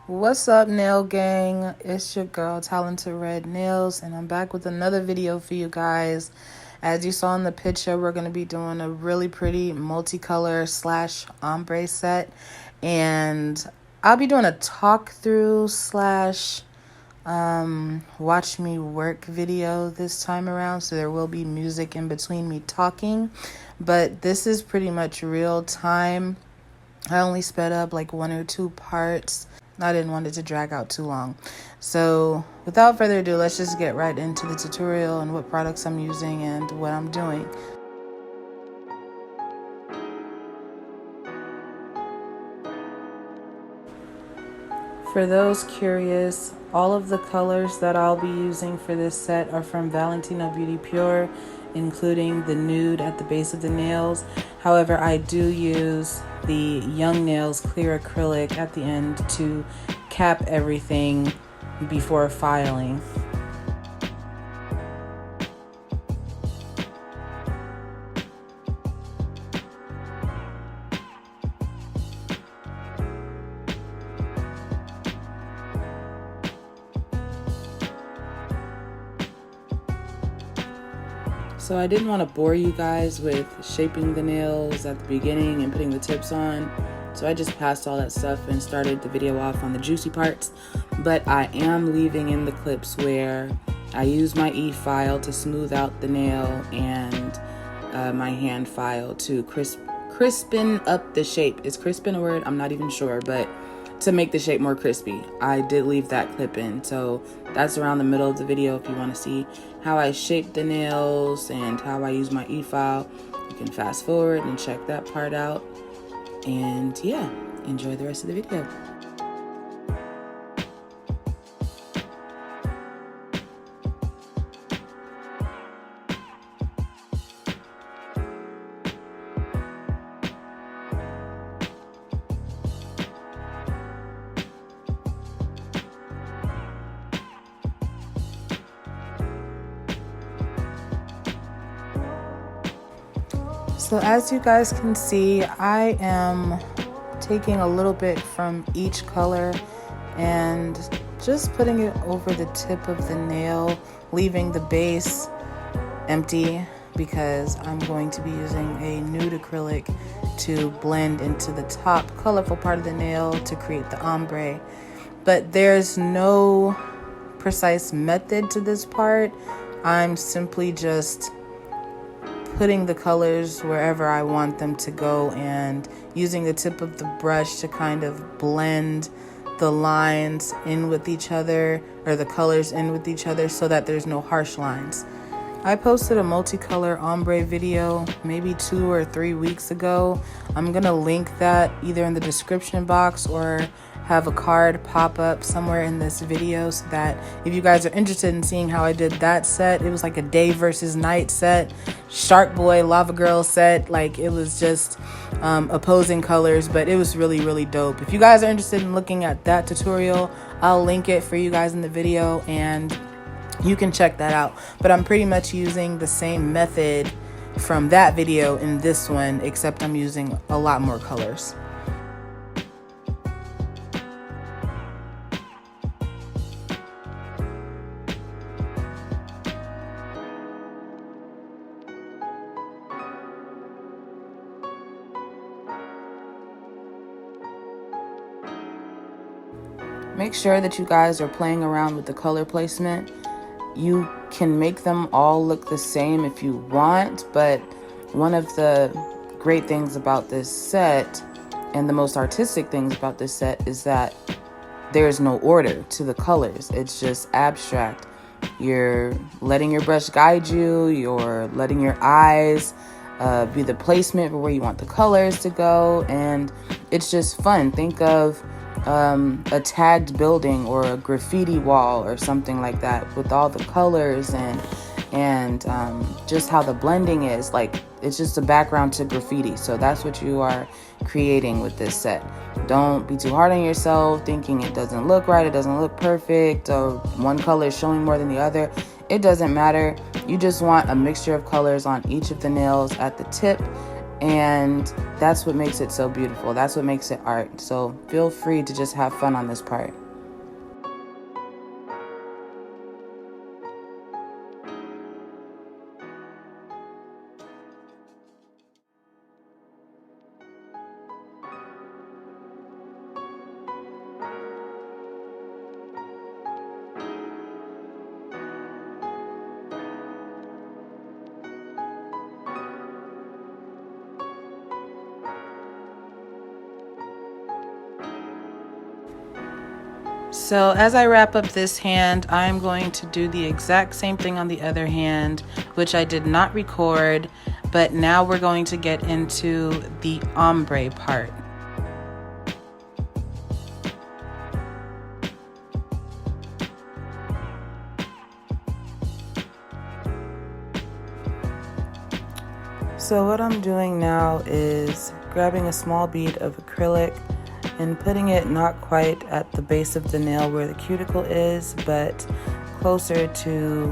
What's up, nail gang? It's your girl Talented Red Nails, and I'm back with another video for you guys. As you saw in the picture, we're going to be doing a really pretty multicolor slash ombre set, and I'll be doing a talk through slash watch me work video this time around, so there will be music in between me talking, but this is pretty much real time. I only sped up like 1 or 2 parts. I didn't want it to drag out too long. So without further ado, let's just get right into the tutorial and what products I'm using and what I'm doing. For those curious, all of the colors that I'll be using for this set are from Valentino Beauty Pure, including the nude at the base of the nails. However, I do use the Young Nails clear acrylic at the end to cap everything before filing. So I didn't want to bore you guys with shaping the nails at the beginning and putting the tips on. So I just passed all that stuff and started the video off on the juicy parts. But I am leaving in the clips where I use my e-file to smooth out the nail and my hand file to crispen up the shape. Is crispen a word? I'm not even sure, but to make the shape more crispy. I did leave that clip in, so that's around the middle of the video if you want to see how I shape the nails and how I use my e-file. You can fast forward and check that part out, and yeah, enjoy the rest of the video. So as you guys can see, I am taking a little bit from each color and just putting it over the tip of the nail, leaving the base empty because I'm going to be using a nude acrylic to blend into the top colorful part of the nail to create the ombre. But there's no precise method to this part. I'm simply just putting the colors wherever I want them to go and using the tip of the brush to kind of blend the lines in with each other, or the colors in with each other, so that there's no harsh lines. I posted a multicolor ombre video maybe 2 or 3 weeks ago. I'm gonna link that either in the description box or have a card pop up somewhere in this video, so that if you guys are interested in seeing how I did that set, it was like a day versus night set, Shark Boy, Lava Girl set. Like, it was just opposing colors, but it was really dope. If you guys are interested in looking at that tutorial, I'll link it for you guys in the video and you can check that out. But I'm pretty much using the same method from that video in this one, except I'm using a lot more colors. Make sure that you guys are playing around with the color placement. You can make them all look the same if you want, but one of the great things about this set and the most artistic things about this set is that there's no order to the colors. It's just abstract. You're letting your brush guide you. You're letting your eyes be the placement for where you want the colors to go, and it's just fun. Think of a tagged building or a graffiti wall or something like that, with all the colors and just how the blending is. Like, it's just a background to graffiti. So that's what you are creating with this set. Don't be too hard on yourself thinking it doesn't look right, it doesn't look perfect, or one color is showing more than the other. It doesn't matter. You just want a mixture of colors on each of the nails at the tip, And that's what makes it so beautiful. That's what makes it art. So feel free to just have fun on this part. So as I wrap up this hand, I'm going to do the exact same thing on the other hand, which I did not record, but now we're going to get into the ombre part. So what I'm doing now is grabbing a small bead of acrylic and putting it not quite at the base of the nail where the cuticle is, but closer to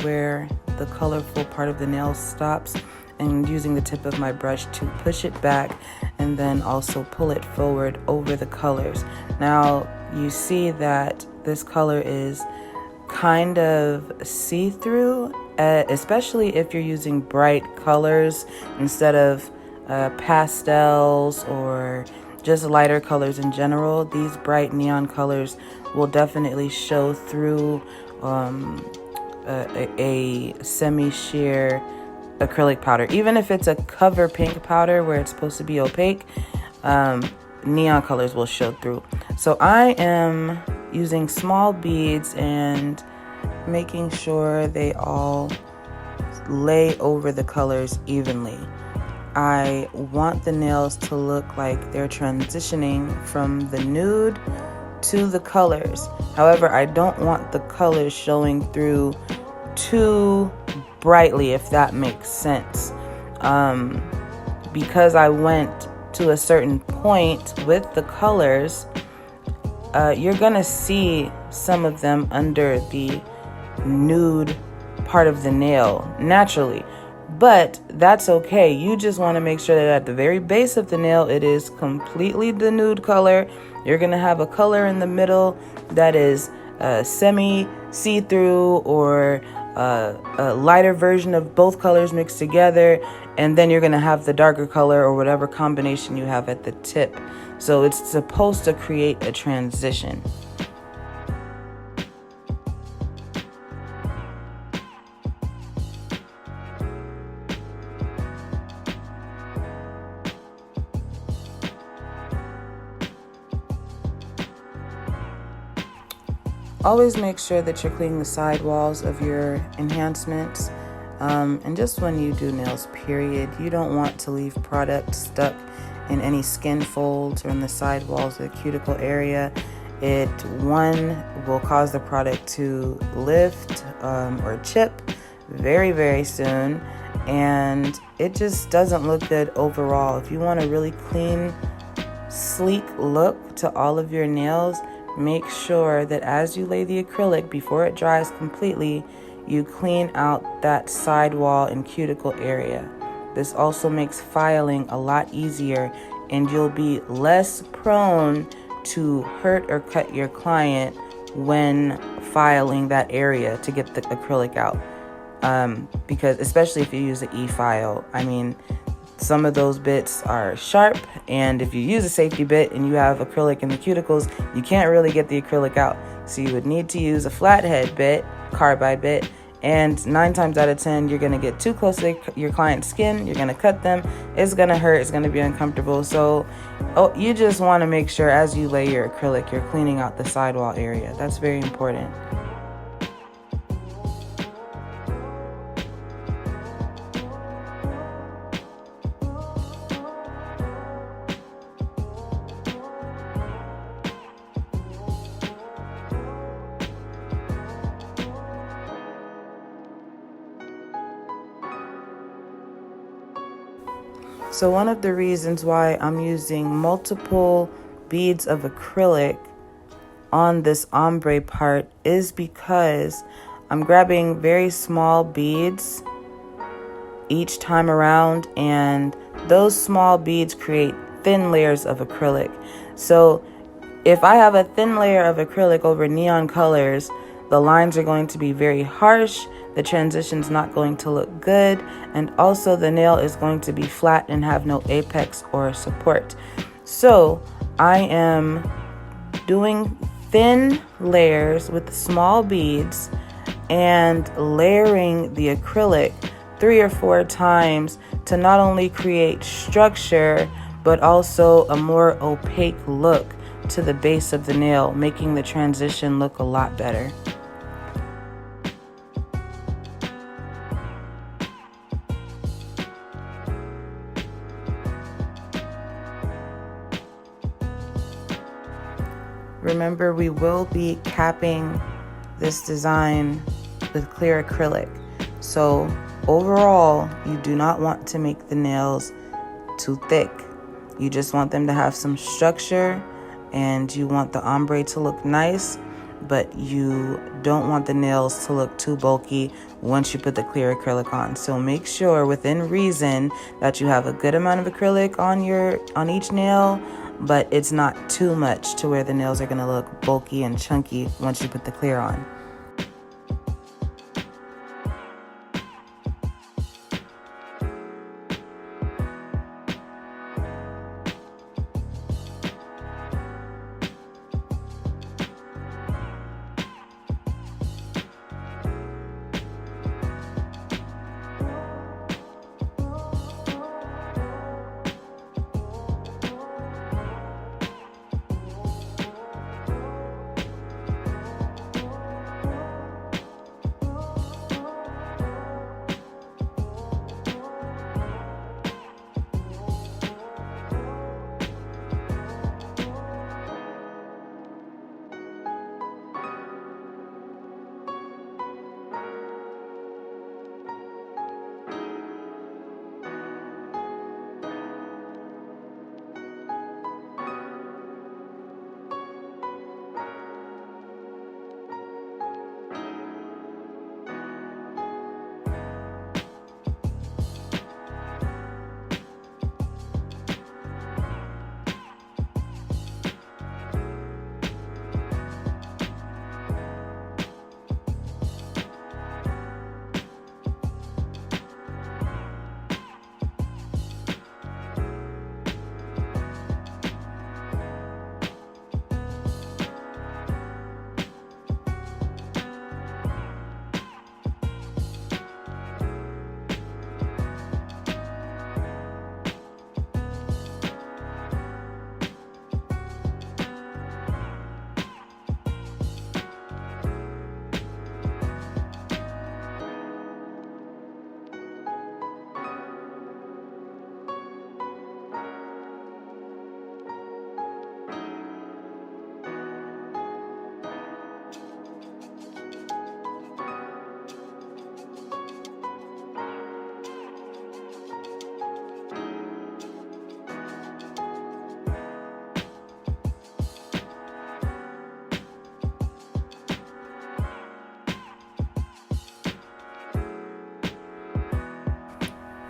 where the colorful part of the nail stops, and using the tip of my brush to push it back and then also pull it forward over the colors. Now you see that this color is kind of see-through, especially if you're using bright colors instead of pastels or just lighter colors in general. These bright neon colors will definitely show through a semi-sheer acrylic powder. Even if it's a cover pink powder where it's supposed to be opaque, neon colors will show through. So I am using small beads and making sure they all lay over the colors evenly. I want the nails to look like they're transitioning from the nude to the colors. However, I don't want the colors showing through too brightly, if that makes sense. Because I went to a certain point with the colors, you're gonna see some of them under the nude part of the nail naturally, but that's okay. You just want to make sure that at the very base of the nail it is completely the nude color. You're gonna have a color in the middle that is semi see-through or a lighter version of both colors mixed together, and then you're gonna have the darker color or whatever combination you have at the tip. So it's supposed to create a transition. Always make sure that you're cleaning the side walls of your enhancements. And just when you do nails, period, you don't want to leave product stuck in any skin folds or in the side walls of the cuticle area. It, one, will cause the product to lift or chip very, very soon. And it just doesn't look good overall. If you want a really clean, sleek look to all of your nails, make sure that as you lay the acrylic, before it dries completely, you clean out that sidewall and cuticle area. This also makes filing a lot easier, and you'll be less prone to hurt or cut your client when filing that area to get the acrylic out. Because especially if you use an e-file, I mean, some of those bits are sharp, and if you use a safety bit and you have acrylic in the cuticles, you can't really get the acrylic out. So you would need to use a flathead bit, carbide bit, and 9 times out of 10, you're gonna get too close to your client's skin, you're gonna cut them, it's gonna hurt, it's gonna be uncomfortable. So you just wanna make sure as you lay your acrylic, you're cleaning out the sidewall area. That's very important. So one of the reasons why I'm using multiple beads of acrylic on this ombre part is because I'm grabbing very small beads each time around, and those small beads create thin layers of acrylic. So if I have a thin layer of acrylic over neon colors, the lines are going to be very harsh, the transition's not going to look good, and also the nail is going to be flat and have no apex or support. So I am doing thin layers with small beads and layering the acrylic 3 or 4 times to not only create structure but also a more opaque look to the base of the nail, making the transition look a lot better. Remember, we will be capping this design with clear acrylic. So overall, you do not want to make the nails too thick. You just want them to have some structure, and you want the ombre to look nice, but you don't want the nails to look too bulky once you put the clear acrylic on. So make sure within reason that you have a good amount of acrylic on each nail, but it's not too much to where the nails are going to look bulky and chunky once you put the clear on.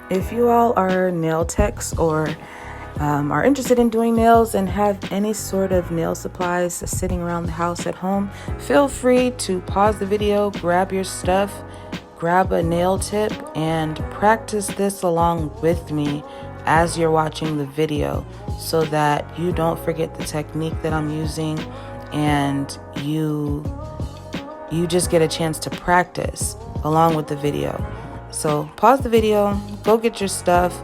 If you all are nail techs or are interested in doing nails and have any sort of nail supplies sitting around the house at home, feel free to pause the video, grab your stuff, grab a nail tip, and practice this along with me as you're watching the video so that you don't forget the technique that I'm using and you just get a chance to practice along with the video. So pause the video, go get your stuff,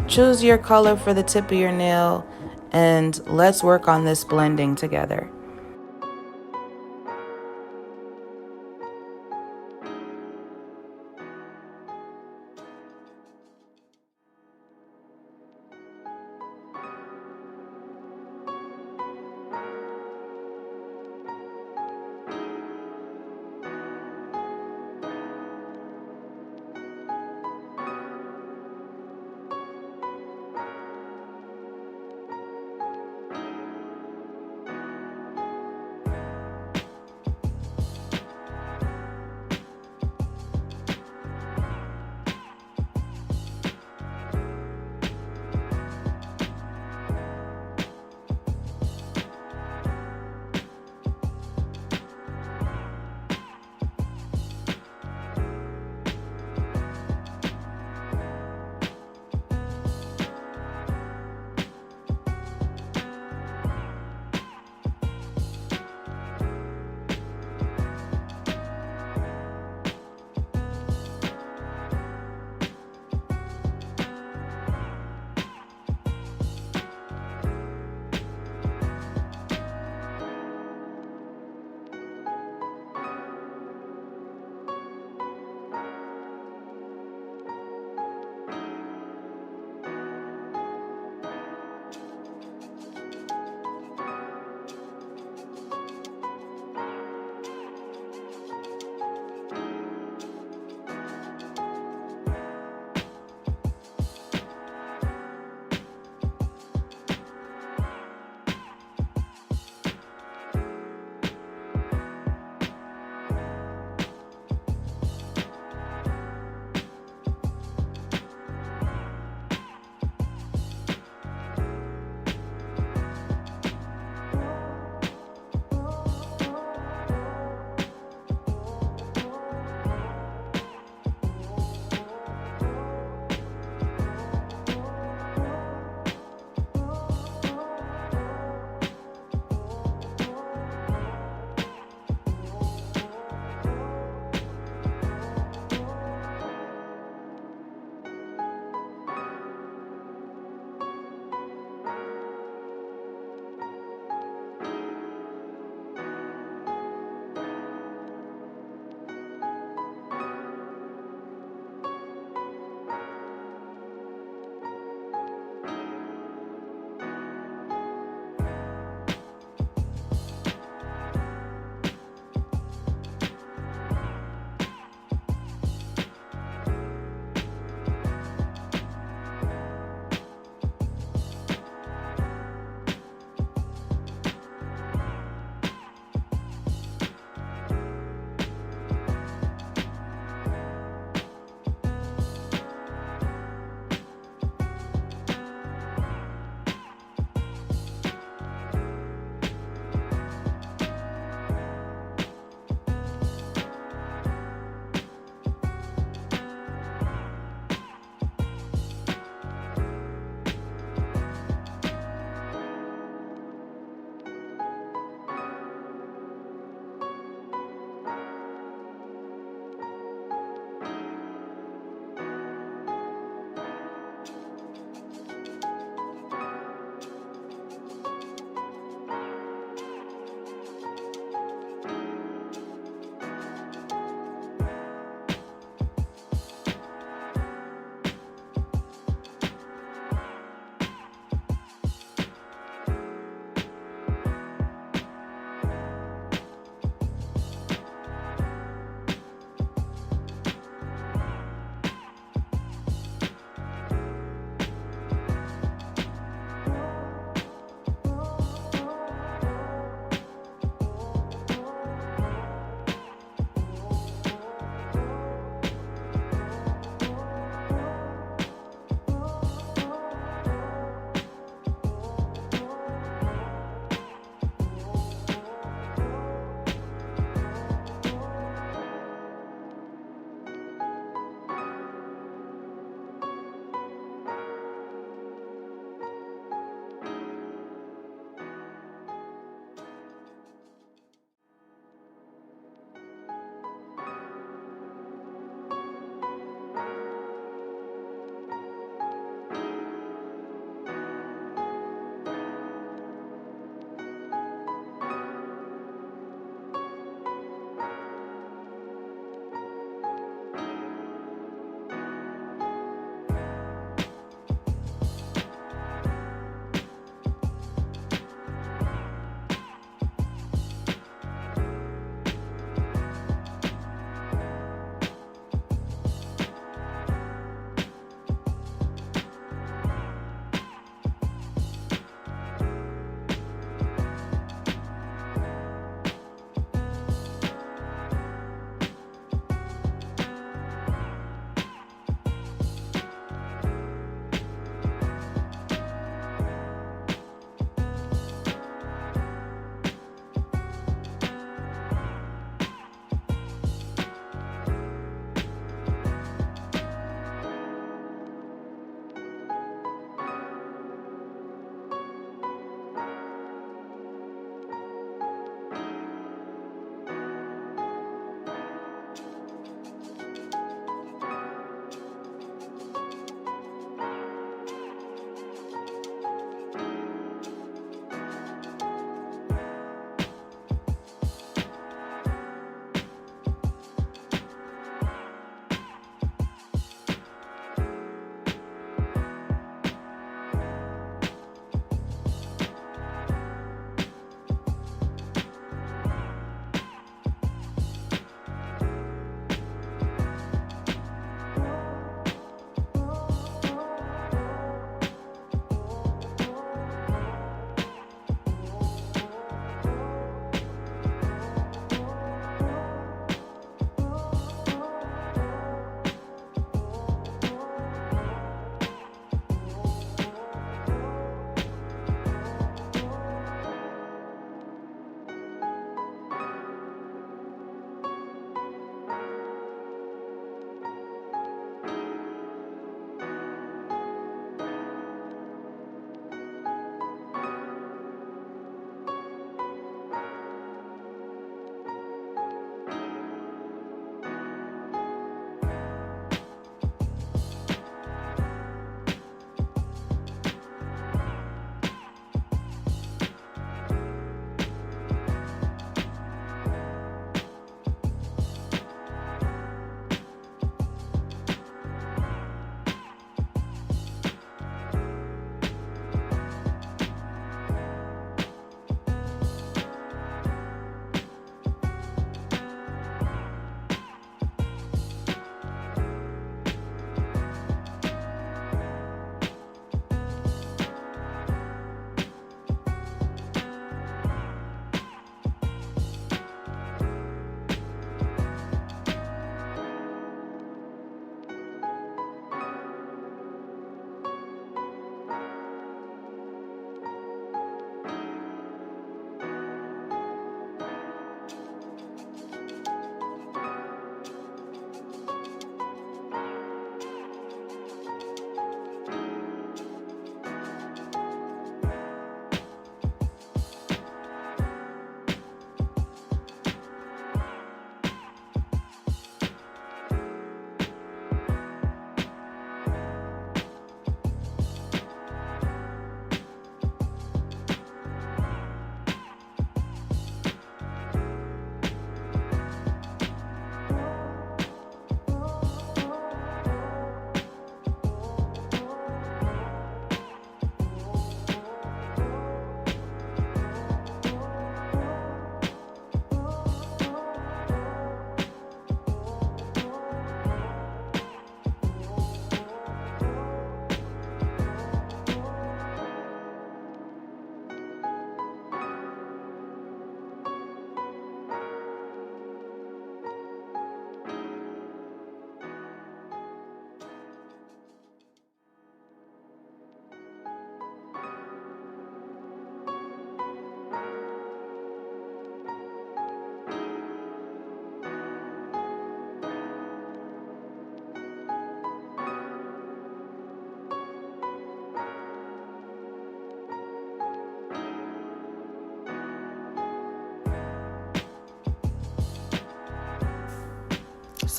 choose your color for the tip of your nail, and let's work on this blending together.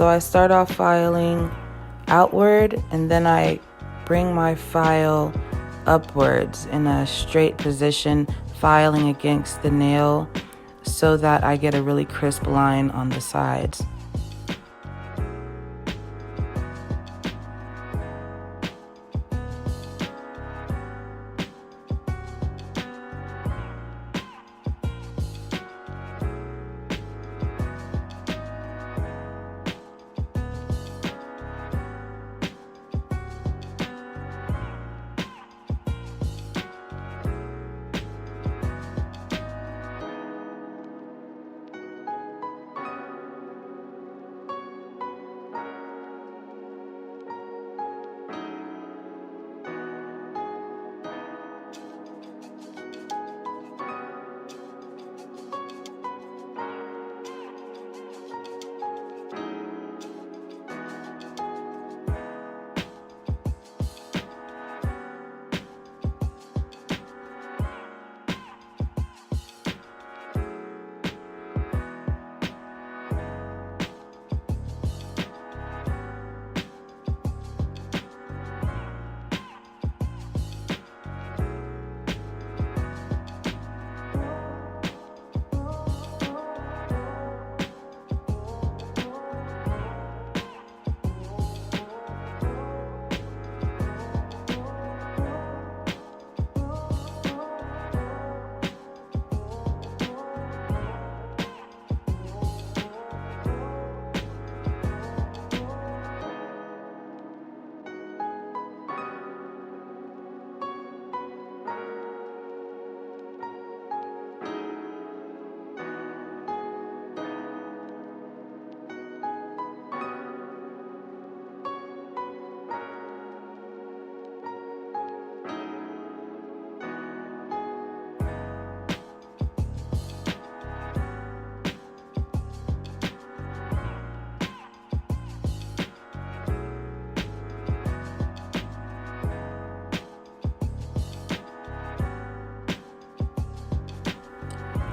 So I start off filing outward, and then I bring my file upwards in a straight position, filing against the nail so that I get a really crisp line on the sides.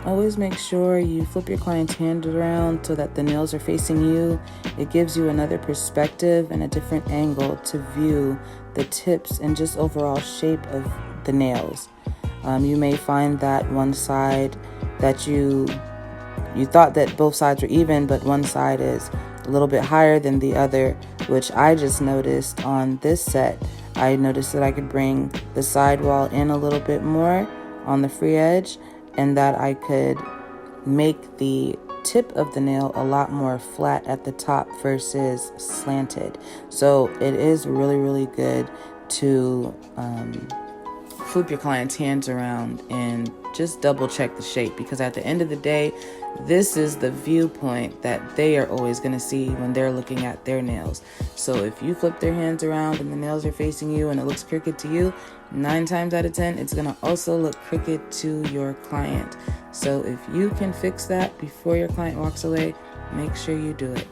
Always make sure you flip your client's hand around so that the nails are facing you. It gives you another perspective and a different angle to view the tips and just overall shape of the nails. You may find that one side that you thought that both sides were even, but one side is a little bit higher than the other, which I just noticed on this set. I noticed that I could bring the sidewall in a little bit more on the free edge, and that I could make the tip of the nail a lot more flat at the top versus slanted. So it is really, really good to flip your client's hands around and just double check the shape, because at the end of the day, this is the viewpoint that they are always going to see when they're looking at their nails. So if you flip their hands around and the nails are facing you and it looks crooked to you, 9 times out of 10, it's going to also look crooked to your client. So if you can fix that before your client walks away, make sure you do it.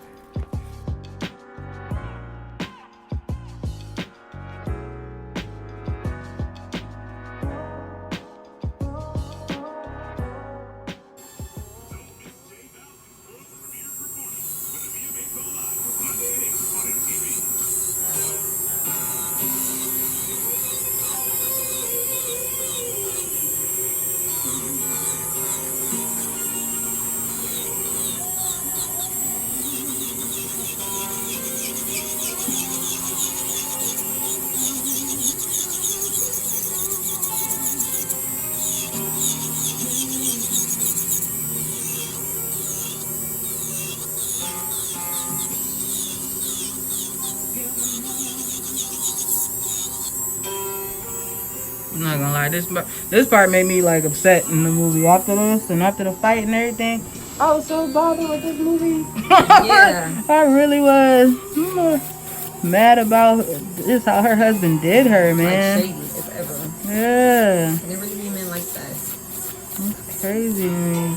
I'm not gonna lie, this part made me like upset in the movie. After this and after the fight and everything, I was so bothered with this movie. Yeah. I really was. Mad about this, how her husband did her, man. Like shady, if ever. Yeah. And there really be men like that. It's crazy to me.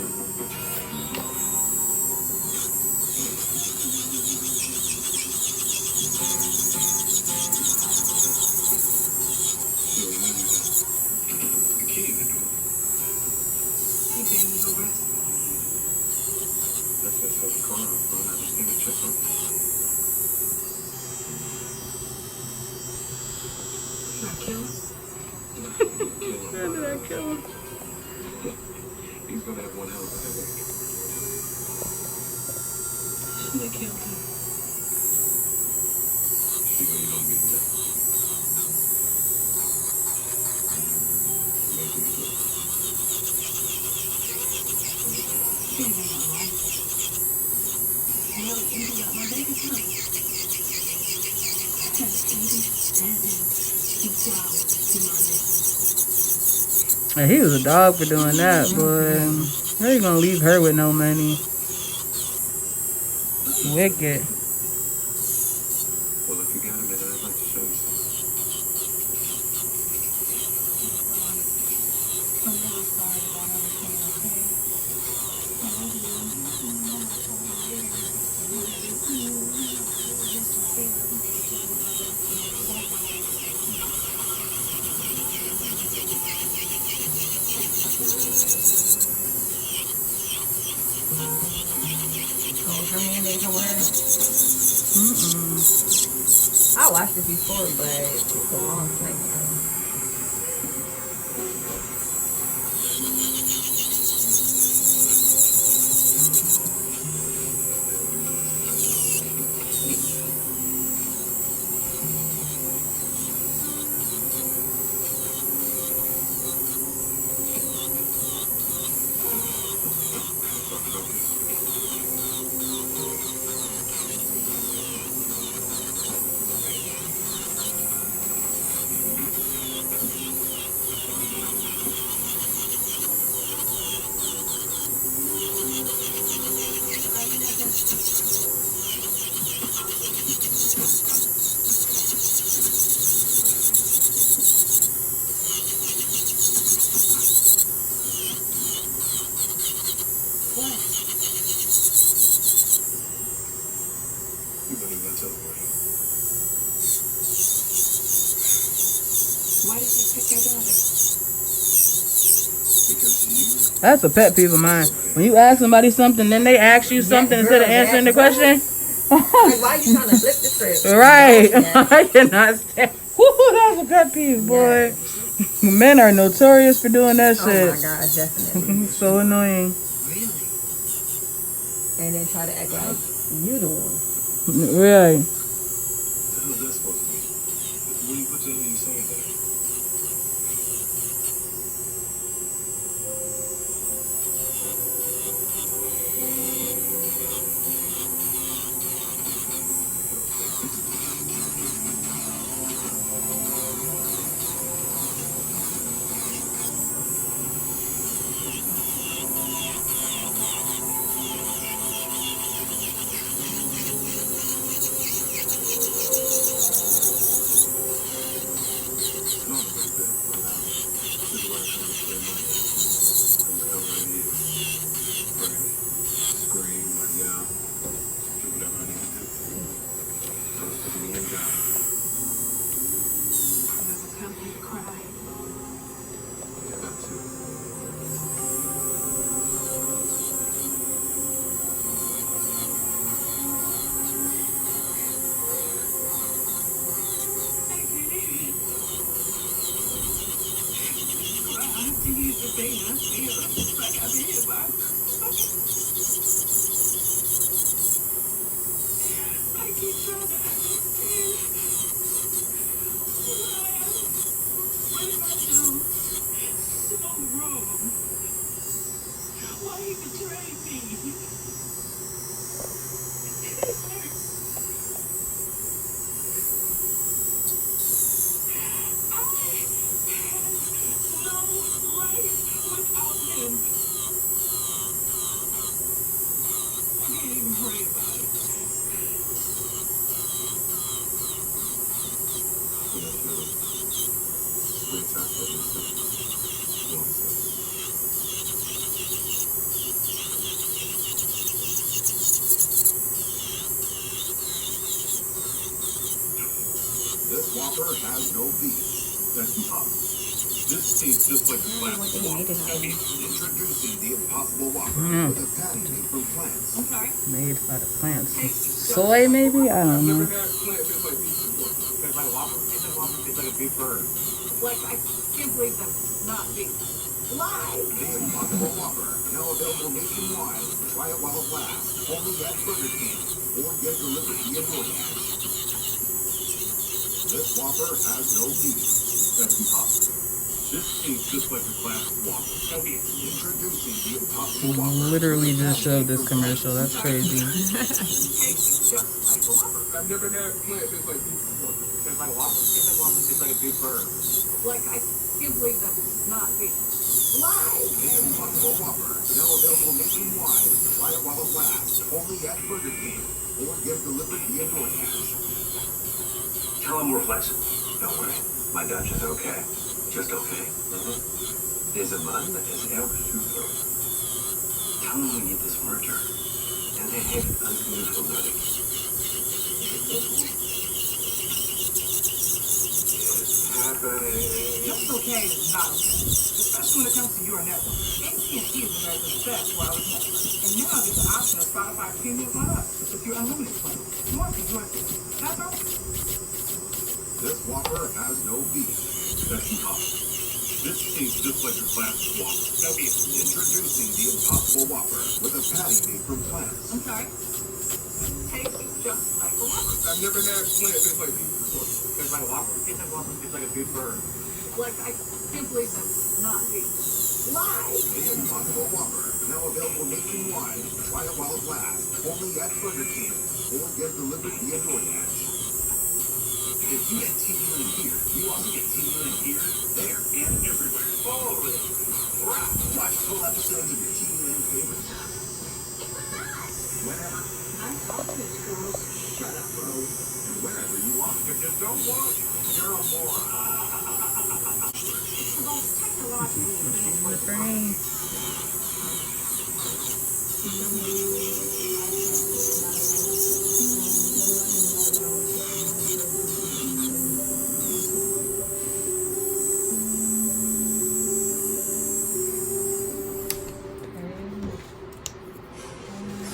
Let's get the car off, bro. I just need to check on. How did I kill him? He's gonna have one hell of a headache. Should have killed him. You don't mean that. She ain't got my life. Hell, you got my baby too. Just baby, standing. Keep down. See my name. Hey, he was a dog for doing that, boy. How you gonna leave her with no money? Wicked. Well, if you got a minute, I'd like to show you something. I'm really sorry about everything, okay? I love you. I watched it before, but it's a long time ago. That's a pet peeve of mine. When you ask somebody something, then they ask you something instead of answering the question. Like, why are you trying to flip the script? Right. I cannot stand. Woo, that's a pet peeve, boy. Yeah. Men are notorious for doing that shit. Oh my god, definitely. So annoying. Really? And then try to act like you the one. Really? What the hell is that supposed to mean? What are you saying there? This Whopper has no beef. That's impossible. This tastes just like the classic Whopper. Introducing the Impossible Whopper with a patty made from plants. I'm sorry? Made out of plants. Soy, maybe? I don't know. like a big bird. Like, I can't believe that's not beef. Live! The Impossible Whopper, now available nationwide. Try it while it lasts. Only at Burger King. Or get delivered via DoorDash. This Whopper has no beef. That's impossible. This tastes just like a classic Whopper. No beef. Introducing the Impossible Whopper. Literally just showed this commercial. That's crazy. Tastes just like a Whopper. I've never had a plant tastes like beef before. Tastes like a Whopper. Tastes like Whopper. Tastes like a big bird. Like, I can't believe that's not beef. Live! The Impossible Whopper, now available nationwide. Try it while it lasts. Only at Burger King. Or get delivered via DoorDash. Tell him we're flexible. Don't worry. My Dutch is okay. Just okay. Deze man is erg zoekrood. Tell him we need this merger. En hij heeft unusual nodig. It's happening. Just okay is not okay. Especially when it comes to your network. AT&T is America's best wireless network. And now there's the option of Spotify Premium Plus with your unlimited plan. More for your That's all. This Whopper has no beef. That's impossible. This tastes just like a classic Whopper. No beef. Introducing the Impossible Whopper with a patty made from plants. I'm sorry. Tastes just like a Whopper. I've never had a plant taste like beef before. Tastes like a Whopper. Tastes like Whopper. Tastes like a big bird. Like, I can't believe that's not beef. Live! The Impossible Whopper, now available nationwide. Try it while it lasts. Only at Burger King. Or get delivered via DoorDash. If you get TV in here, you also get TV in here, there, and everywhere. Holy crap! Watch full episodes of your TV and favorites. Whenever. Nice outfit, girls. Shut up, bro. And wherever you want. If you don't watch, you're a moron. The most technologically advanced The brain.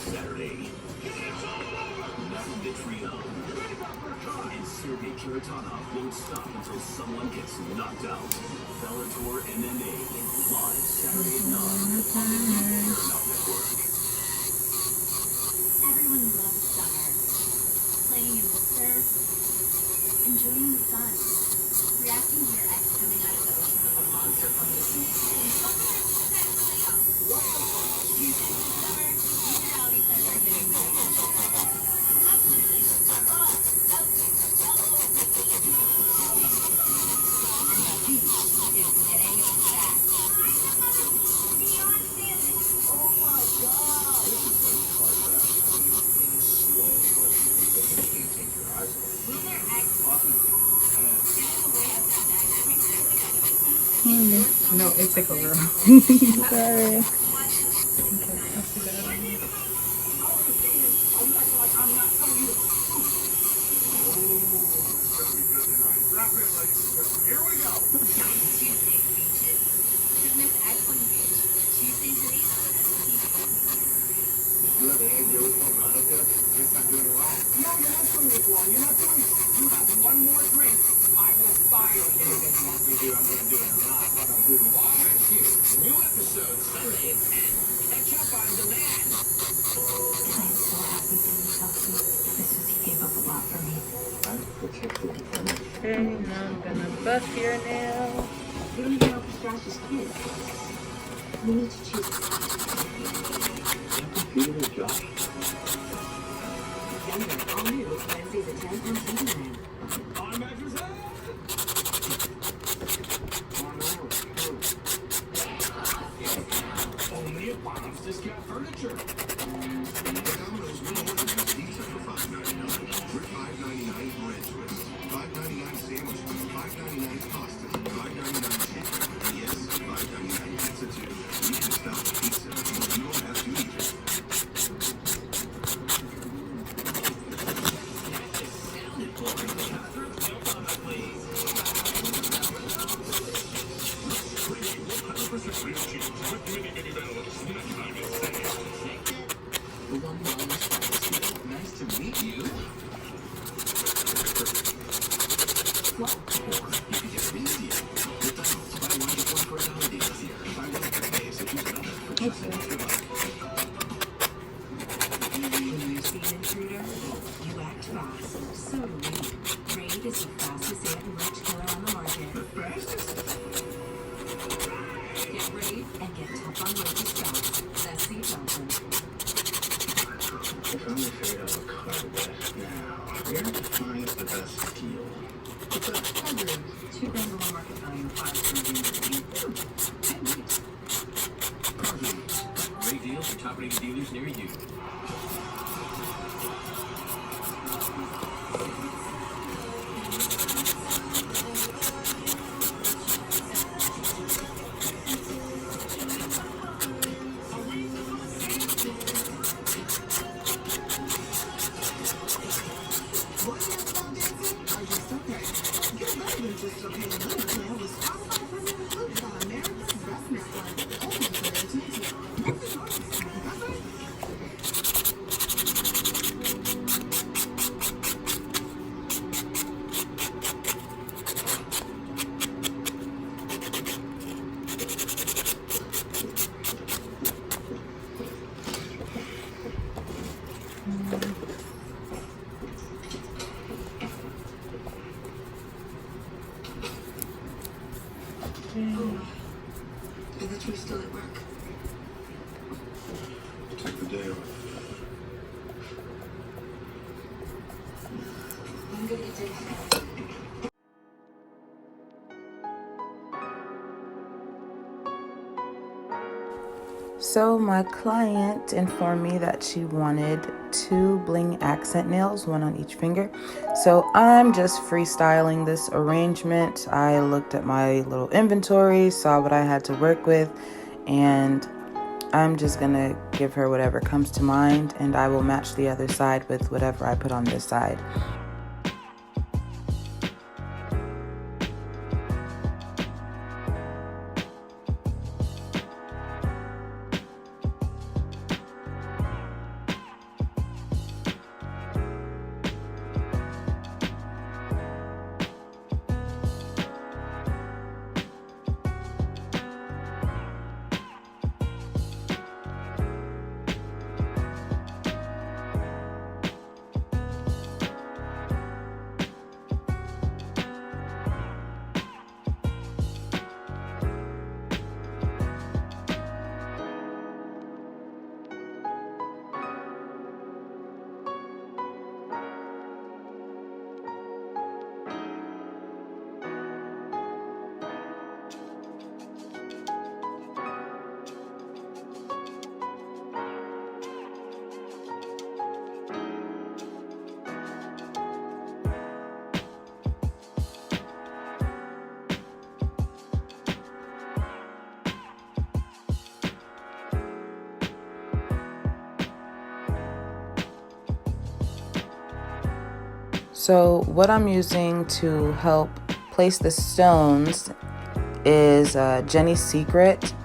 Saturday. Not vitriol. And Sergey Kiritanov won't stop until someone gets knocked out. Bellator MMA live Saturday at 9 on the Paramount Network. Everyone loves summer. Playing in the surf, enjoying the sun, reacting to your ex coming out of the ocean with a monster from the sea. Summer, you should always start getting No, it's like a girl. Sorry. Here we go. Tuesday beaches. Should miss Iceland Beach. Tuesdays at 8 on You have any idea what's going on up there? Guess I'm doing it wrong. No, you're not doing it wrong. You're not doing it. You have one more drink. I will fire you. Anything you want me to do, I'm going to do it. I'm not what I'm doing. New episode Sunday at 10. Catch up on demand. I'm so happy that you helped me. This was, he gave up a lot for me. I'm particularly funny. Okay, now I'm gonna buff your nail. You don't even know if Josh's kid. We need to choose. Peter Josh. All new Wednesdays at 10 on TV9. On Mattress Head! Only at Bob's Discount Furniture. Domino's will order this pizza for $5.99. We're $5.99 bread twists, $5.99 sandwich, $5.99 pasta, $5.99 chicken. Yes, $5.99 pizza too. You can stop the pizza, but you don't have to eat it. Nice to meet you. What? Get ready and get tough on road to start. That's Steve Johnson. If I'm afraid of a car best now, where defines the best deal? What's that? $2 grand below market value, 5 Great deals for top-rated dealers near you. I thought you were still at work. Take the day off. I'm gonna get dinner. So my client informed me that she wanted 2 bling accent nails, 1 on each finger. So I'm just freestyling this arrangement. I looked at my little inventory, saw what I had to work with, and I'm just gonna give her whatever comes to mind, and I will match the other side with whatever I put on this side. So what I'm using to help place the stones is Jenny's Secret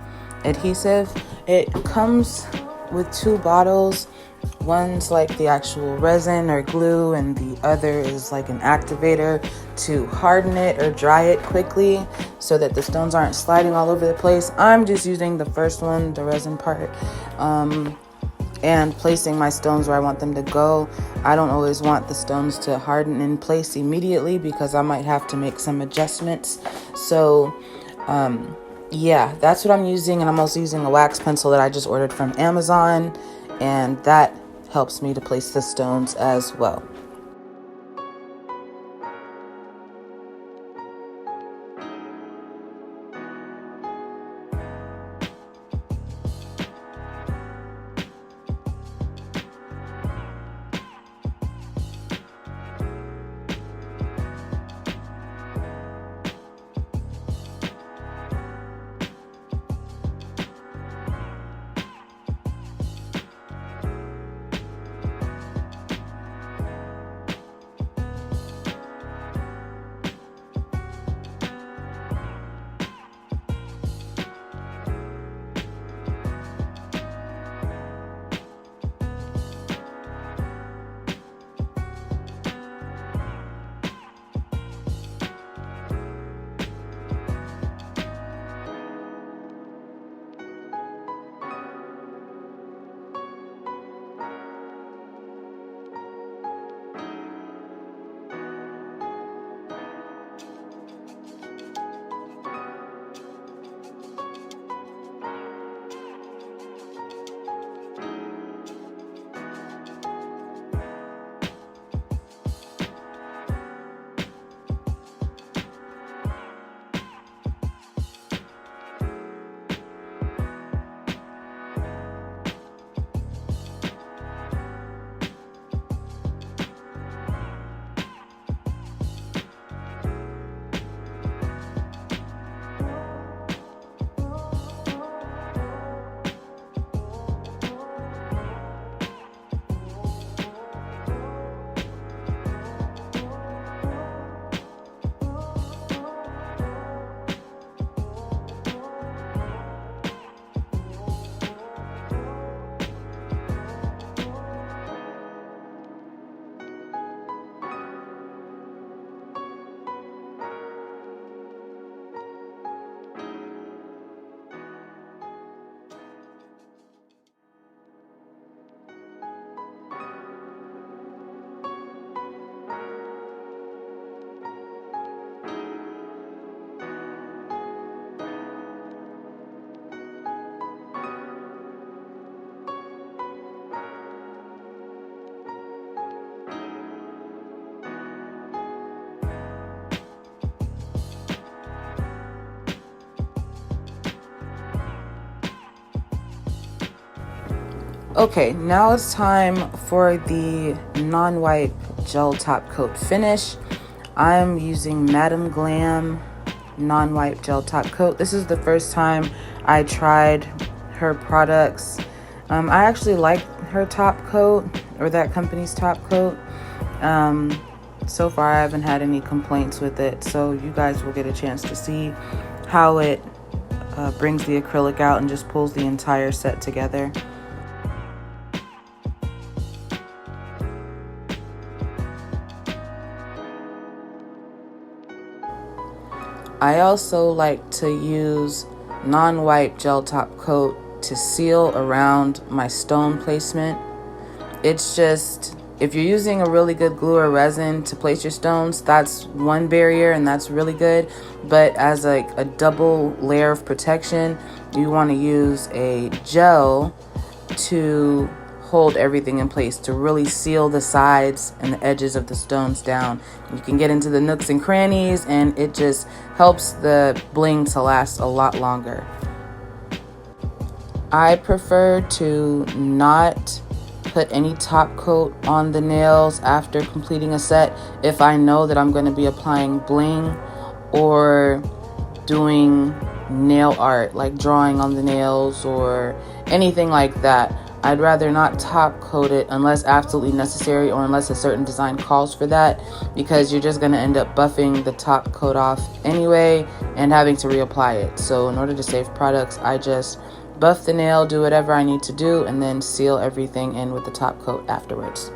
adhesive. It comes with 2 bottles. One's like the actual resin or glue, and the other is like an activator to harden it or dry it quickly so that the stones aren't sliding all over the place. I'm just using the first one, the resin part, and placing my stones where I want them to go. I don't always want the stones to harden in place immediately because I might have to make some adjustments. So yeah, that's what I'm using. And I'm also using a wax pencil that I just ordered from Amazon, and that helps me to place the stones as well. Okay, now it's time for the non-wipe gel top coat finish. I'm using Madam Glam non-wipe gel top coat. This is the first time I tried her products. I actually like her top coat, or that company's top coat. So far I haven't had any complaints with it, so you guys will get a chance to see how it brings the acrylic out and just pulls the entire set together. I also like to use non-wipe gel top coat to seal around my stone placement. It's just, if you're using a really good glue or resin to place your stones, that's one barrier and that's really good. But as like a double layer of protection, you want to use a gel to hold everything in place, to really seal the sides and the edges of the stones down. You can get into the nooks and crannies, and it just helps the bling to last a lot longer. I prefer to not put any top coat on the nails after completing a set if I know that I'm going to be applying bling or doing nail art, like drawing on the nails or anything like that. I'd rather not top coat it unless absolutely necessary, or unless a certain design calls for that, because you're just going to end up buffing the top coat off anyway and having to reapply it. So in order to save products, I just buff the nail, do whatever I need to do, and then seal everything in with the top coat afterwards.